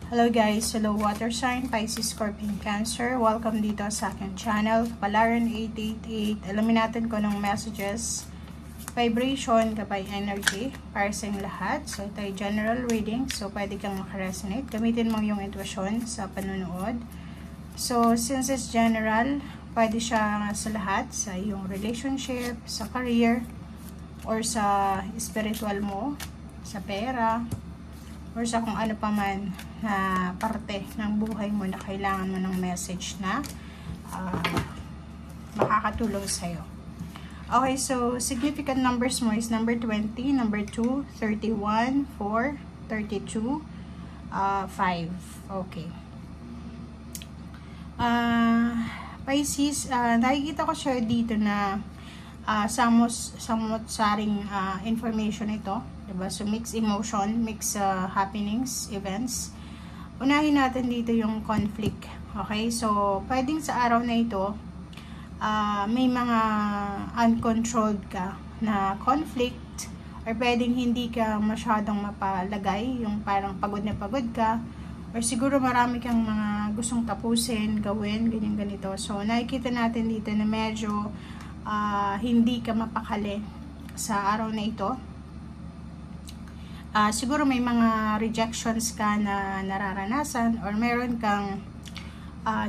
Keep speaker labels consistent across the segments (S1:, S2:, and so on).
S1: Hello guys, hello water sign, Pisces, Scorpion, Cancer. Welcome dito sa aking channel, Kapalaran 888. Alamin natin kung anong messages, vibration, gabay energy para sa inyong lahat. So ito ay general reading, so pwede kang makaresonate. Gamitin mo yung intuition sa panunood. So since it's general, pwede siya sa lahat, sa iyong relationship, sa career, or sa spiritual mo, sa pera, or sa kung ano pa man na parte ng buhay mo na kailangan mo ng message na makakatulong sa'yo. Okay, so significant numbers mo is number 20, number 2, 31, 4, 32, 5. Okay. Pisces, nakikita ko siya dito na somewhat saring information ito, diba? So mixed emotion, mixed happenings, events. Unahin natin dito yung conflict. Okay, so pwedeng sa araw na ito may mga uncontrolled ka na conflict, or pwedeng hindi ka masyadong mapalagay, yung parang pagod na pagod ka, or siguro marami kang mga gustong tapusin, gawin, ganyan ganito. So nakikita natin dito na medyo hindi ka mapakali sa araw na ito. Siguro may mga rejections ka na nararanasan, or meron kang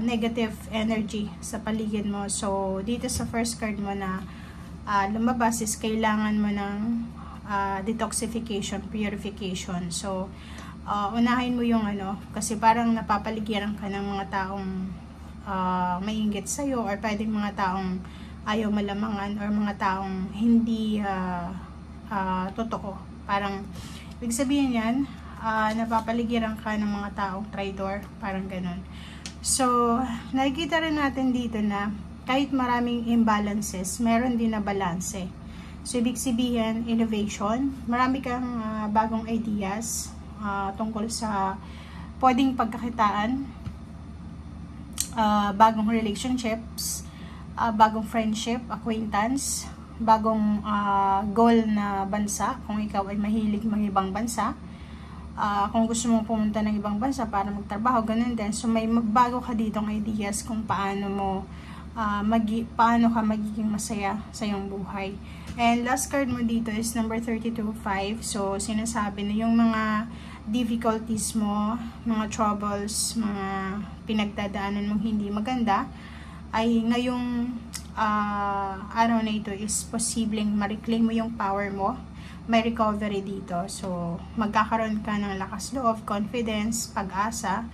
S1: negative energy sa paligid mo. So dito sa first card mo na lumabas is kailangan mo ng detoxification, purification. So unahin mo yung kasi parang napapaligiran ka ng mga taong mainggit sa'yo, or pwedeng mga taong ayaw malamangan, or mga taong hindi totoo. Parang ibig sabihin yan, napapaligiran ka ng mga taong traitor, parang ganun. So nakikita rin natin dito na kahit maraming imbalances, meron din na balanse. So ibig sabihin, innovation, marami kang bagong ideas tungkol sa pwedeng pagkakitaan, bagong relationships, bagong friendship, acquaintance, bagong goal na bansa, kung ikaw ay mahilig ibang bansa, kung gusto mong pumunta ng ibang bansa para magtrabaho, ganun din. So may magbago ka ditong ideas kung paano ka magiging masaya sa iyong buhay. And last card mo dito is number 32-5. So sinasabi na yung mga difficulties mo, mga troubles, mga pinagdadaanan mong hindi maganda, ay ngayong araw na ito is posibleng ma-reclaim mo yung power mo. May recovery dito. So magkakaroon ka ng lakas loob, confidence, pag-asa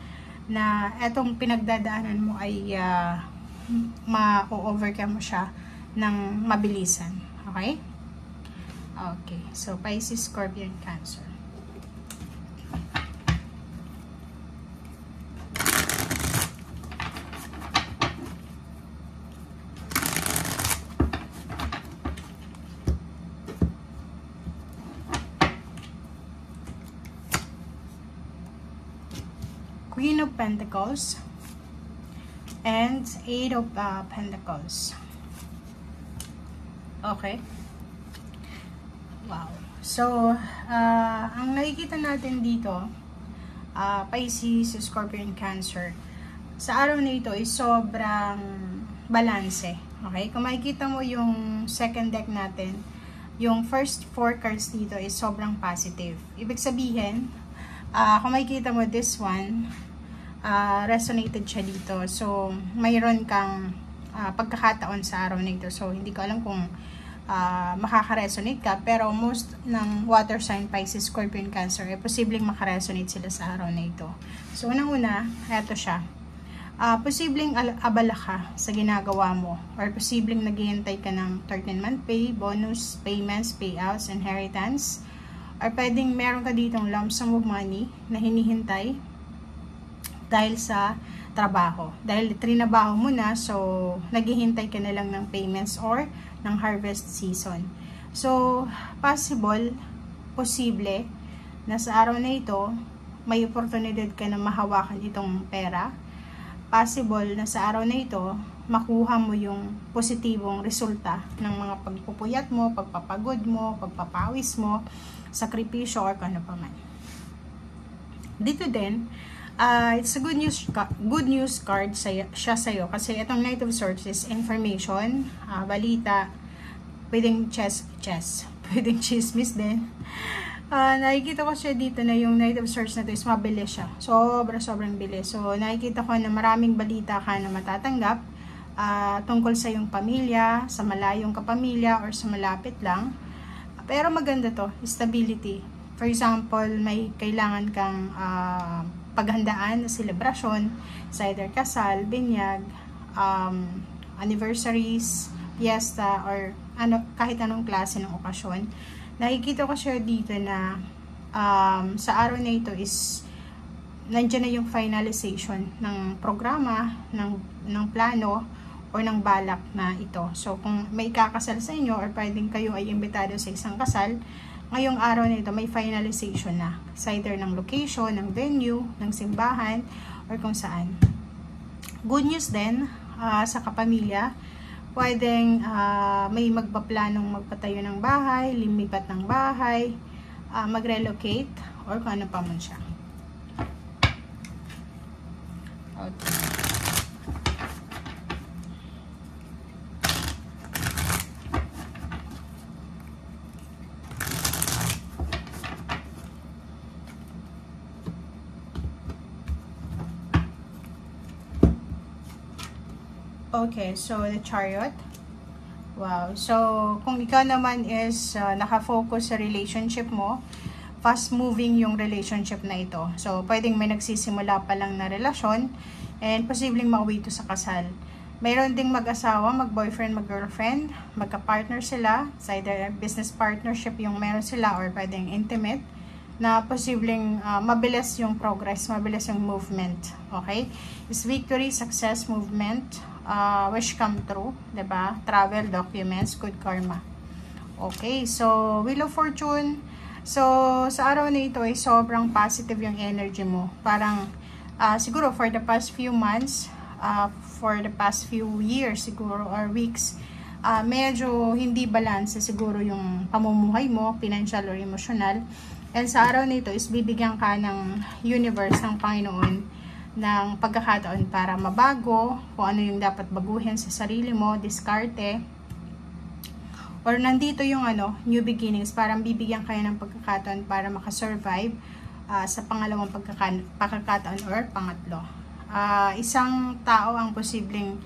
S1: na etong pinagdadaanan mo ay ma-overcome mo siya ng mabilisan. Okay? Okay. So Pisces, Scorpion, Cancer. Queen of Pentacles and Eight of Pentacles. Okay. Wow. So, ang nakikita natin dito, Pisces, Scorpion, Cancer, sa araw na ito is sobrang balanse. Okay? Kung makikita mo yung second deck natin, yung first 4 cards dito is sobrang positive. Ibig sabihin, kung makikita mo this one, resonated siya dito. So, mayroon kang pagkakataon sa araw na ito. So, hindi ko alam kung makaka-resonate ka, pero most ng water sign, Pisces, Scorpion, Cancer, posibleng makaresonate sila sa araw na ito. So, unang-una, eto siya. Posibleng abala ka sa ginagawa mo, or posibleng naghihintay ka ng 13-month pay, bonus, payments, payouts, inheritance, or pwedeng meron ka ditong lump sum of money na hinihintay dahil sa trabaho. Dahil trinabaho mo na, so naghihintay ka na lang ng payments or ng harvest season. So, posible na sa araw na ito, may oportunidad ka na mahawakan itong pera. Possible na sa araw na ito, makuha mo yung positibong resulta ng mga pagpupuyat mo, pagpapagod mo, pagpapawis mo, sakripisyo, or kano pa man. Dito din, It's a good news card siya sa'yo. Kasi itong Knight of Swords is information, balita, pwedeng pwedeng chismis din. Nakikita ko siya dito na yung Knight of Swords na to is mabilis siya. Sobrang bilis. So, nakikita ko na maraming balita ka na matatanggap tungkol sa yung pamilya, sa malayong kapamilya, or sa malapit lang. Pero maganda to, stability. For example, may kailangan kang paghandaan na selebrasyon, sa either kasal, binyag, anniversaries, fiesta, or kahit anong klase ng okasyon. Nakikita ko siya dito na sa araw na ito is nandiyan na yung finalization ng programa, ng plano, o ng balak na ito. So, kung may kakasal sa inyo, or pwedeng kayo ay imbitado sa isang kasal, ngayong araw na ito may finalization na. Sa either ng location, ng venue, ng simbahan, or kung saan. Good news din sa kapamilya. Pwedeng may magpaplanong magpatayo ng bahay, lumipat ng bahay, mag-relocate, or kung ano pa man siya. Okay. Okay, so the Chariot. Wow. So, kung ikaw naman is nakafocus sa relationship mo, fast-moving yung relationship na ito. So, pwedeng may nagsisimula pa lang na relasyon and posibleng mauwi ito sa kasal. Mayroon ding mag-asawa, mag-boyfriend, mag-girlfriend, magka-partner sila, sa either business partnership yung meron sila or pwedeng intimate, na posibleng mabilis yung progress, mabilis yung movement. Okay? Is victory, success, movement, wish come true, diba? Travel, documents, good karma. Okay, so Wheel of Fortune. So, sa araw na ito ay sobrang positive yung energy mo. Parang, siguro for the past few months, for the past few years siguro, or weeks, medyo hindi balance siguro yung pamumuhay mo, financial or emotional. And sa araw na ito is bibigyan ka ng universe, ng Panginoon, ng pagkakataon para mabago, kung ano yung dapat baguhin sa sarili mo, diskarte, or nandito yung new beginnings, parang bibigyan kayo ng pagkakataon para makasurvive sa pangalawang pagkakataon or pangatlo. Isang tao ang posibleng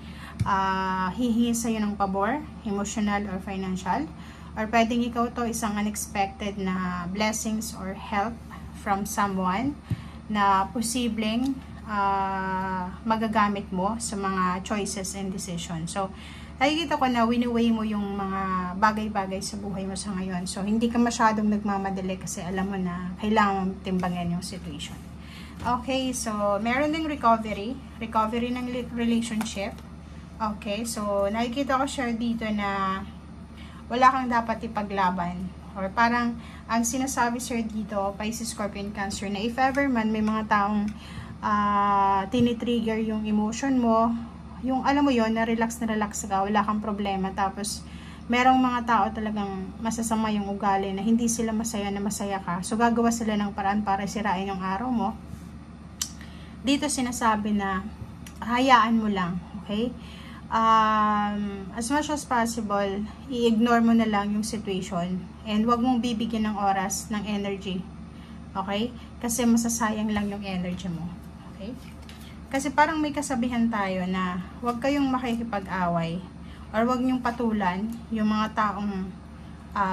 S1: hihingi sa'yo ng pabor, emotional or financial, or pwedeng ikaw to isang unexpected na blessings or help from someone na posibleng magagamit mo sa mga choices and decisions. So, nakikita ko na wini-weigh mo yung mga bagay-bagay sa buhay mo sa ngayon. So, hindi ka masyadong nagmamadali kasi alam mo na kailangan timbangin yung situation. Okay, so, meron ding recovery ng relationship. Okay, so, nakikita ko siya dito na wala kang dapat ipaglaban. Or parang, ang sinasabi sir dito, Pisces, Scorpion, Cancer, na if ever man may mga taong tinitrigger yung emotion mo, yung alam mo yon na relax ka, wala kang problema, tapos merong mga tao talagang masasama yung ugali na hindi sila masaya na masaya ka, so gagawa sila ng paraan para sirain yung araw mo. Dito sinasabi na hayaan mo lang, okay? As much as possible, i-ignore mo na lang yung situation and wag mong bibigyan ng oras, ng energy, okay? Kasi masasayang lang yung energy mo. Okay? Kasi parang may kasabihan tayo na huwag kayong makikipag-away or huwag niyong patulan yung mga taong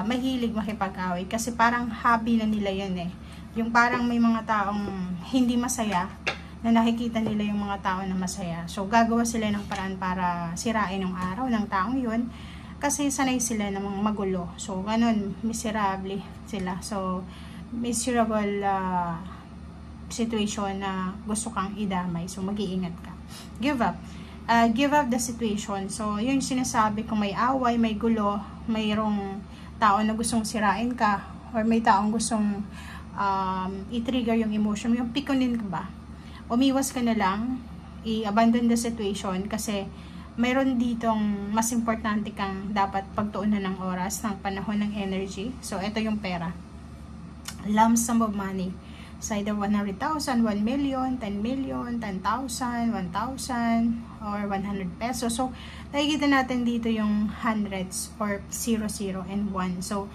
S1: mahilig makipag-away. Kasi parang hobby na nila yun eh. Yung parang may mga taong hindi masaya na nakikita nila yung mga tao na masaya. So, gagawa sila ng paraan para sirain yung araw ng taong yun. Kasi sanay sila ng mga magulo. So, ganun, miserable sila. So, miserable situation na gusto kang idamay. So, mag-iingat ka. Give up. Give up the situation. So, yun sinasabi kung may away, may gulo, mayroong tao na gustong sirain ka, or may taong gustong i-trigger yung emotion, yung pikunin ka ba? Umiwas ka na lang, i-abandon the situation, kasi mayroon ditong mas importante kang dapat pagtuunan ng oras, ng panahon, ng energy. So, ito yung pera. Lump sum of money. It's either 100,000, 1 million, 10 million, 10,000, 1,000, or 100 pesos. So, nakikita natin dito yung hundreds or 0, 0, and 1. So,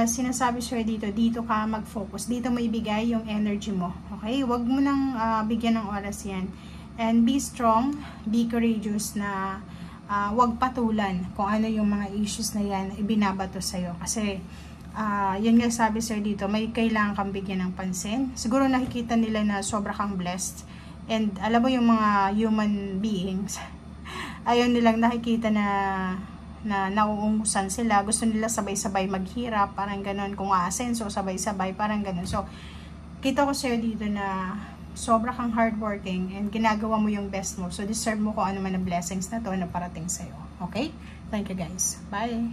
S1: sinasabi sir dito ka mag-focus. Dito mo ibigay yung energy mo. Okay? Huwag mo nang bigyan ng oras yan. And be strong, be courageous na huwag patulan kung ano yung mga issues na yan ibinabato sa'yo. Kasi, yun nga sabi sir dito, may kailangan kang bigyan ng pansin. Siguro nakikita nila na sobra kang blessed. And alam mo yung mga human beings, ayaw nilang nakikita na nauungusan sila. Gusto nila sabay-sabay maghirap, parang ganun. Kung aasenso, sabay-sabay, parang ganun. So, kita ko sir dito na sobra kang hardworking and ginagawa mo yung best mo. So, deserve mo kung ano man ang blessings na to na parating sa'yo. Okay? Thank you guys. Bye!